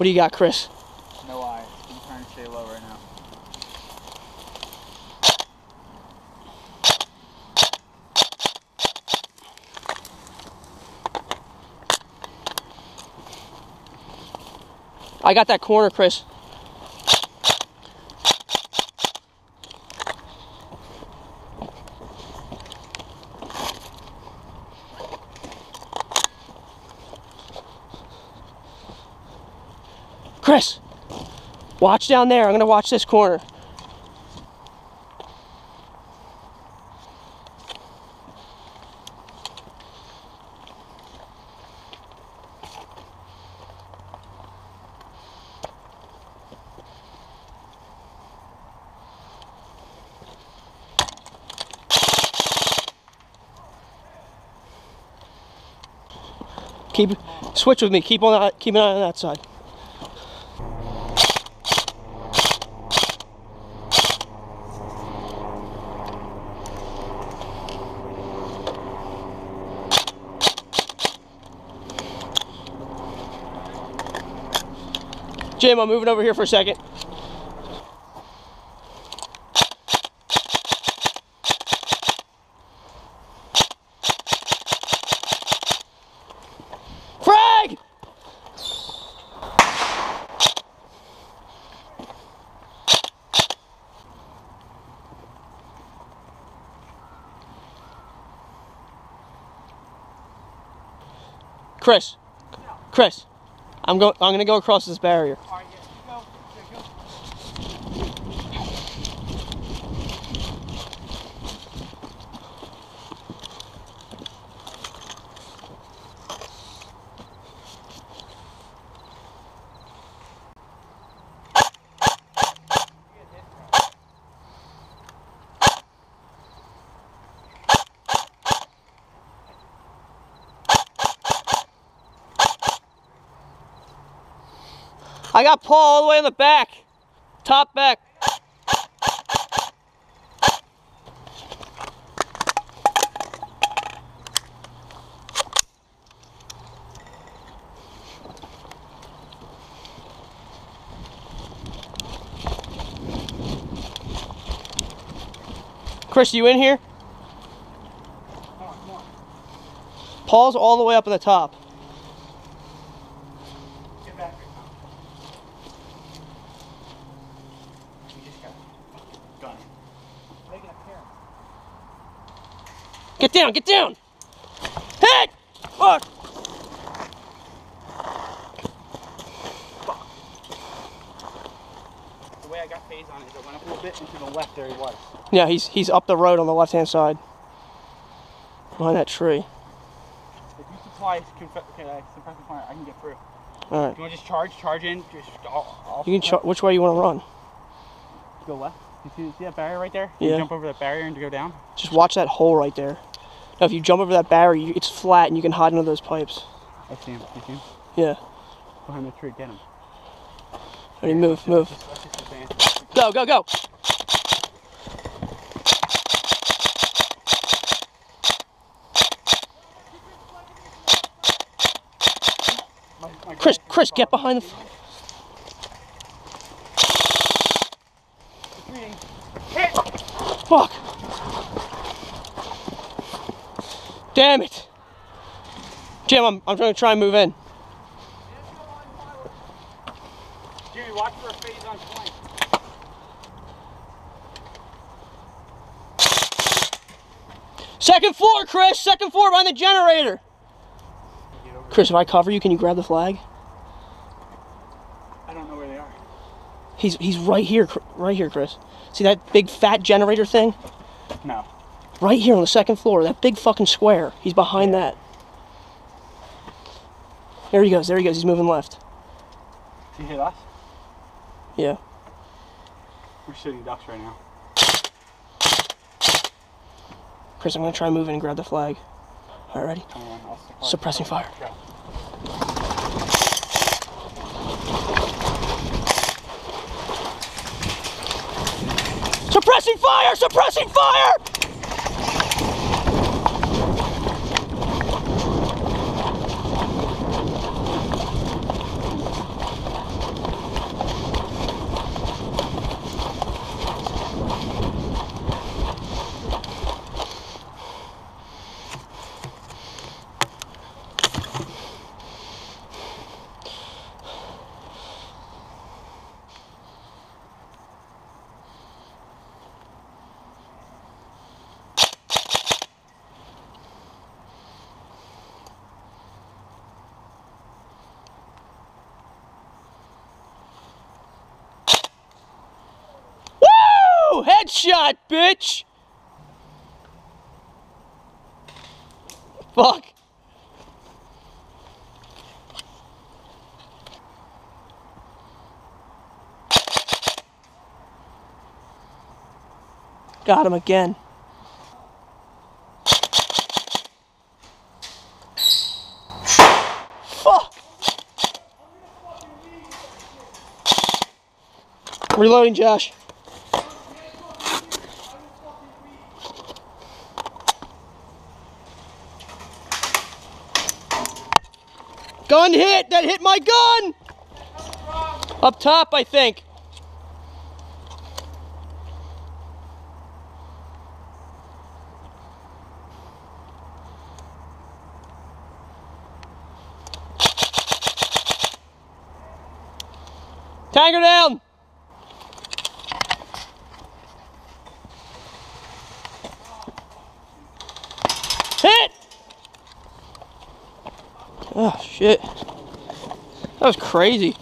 What do you got, Chris? No eye. I'm trying to stay low right now. I got that corner, Chris. Chris, watch down there. I'm gonna watch this corner. Switch with me. Keep an eye on that side. Jim, I'm moving over here for a second. Frag! Chris, I'm gonna go across this barrier. I got Paul all the way in the back. Top back. Chris, you in here? Come on. Paul's all the way up in the top. Get back here. You just got gun. Make it appearance. Get down! Hey! Fuck! The way I got phase on it is it went up a little bit and to the left there he was. Yeah, he's up the road on the left-hand side. Behind that tree. If you supply suppressive fire, I can get through. Alright. You want to just charge in? Just You can which way you want to run? go left. You see that barrier right there? Yeah. You jump over that barrier and go down? Just watch that hole right there. Now if you jump over that barrier, it's flat and you can hide under those pipes. I see him. You see him? Yeah. Behind the tree, get him. Ready, move. Let's just advance. Go! Chris, get behind the... Hit! Fuck! Damn it! Jim, I'm trying to try and move in. Jimmy, watch for a phase on flank. Second floor, Chris! Second floor behind the generator! Chris, if I cover you, can you grab the flag? I don't know where they are. He's right here, Chris. See that big fat generator thing? No. Right here on the second floor, that big fucking square. He's behind that. There he goes, he's moving left. Did he hit us? Yeah. We're shooting ducks right now. Chris, I'm gonna try and move in and grab the flag. Alright, ready? Suppressing fire. Go. Suppressing fire! Suppressing fire! Woo! Headshot, bitch! Fuck. Got him again. Fuck! Reloading, Josh. Gun hit! That hit my gun! Up top, I think. Tanker down! Hit! Oh, shit. That was crazy.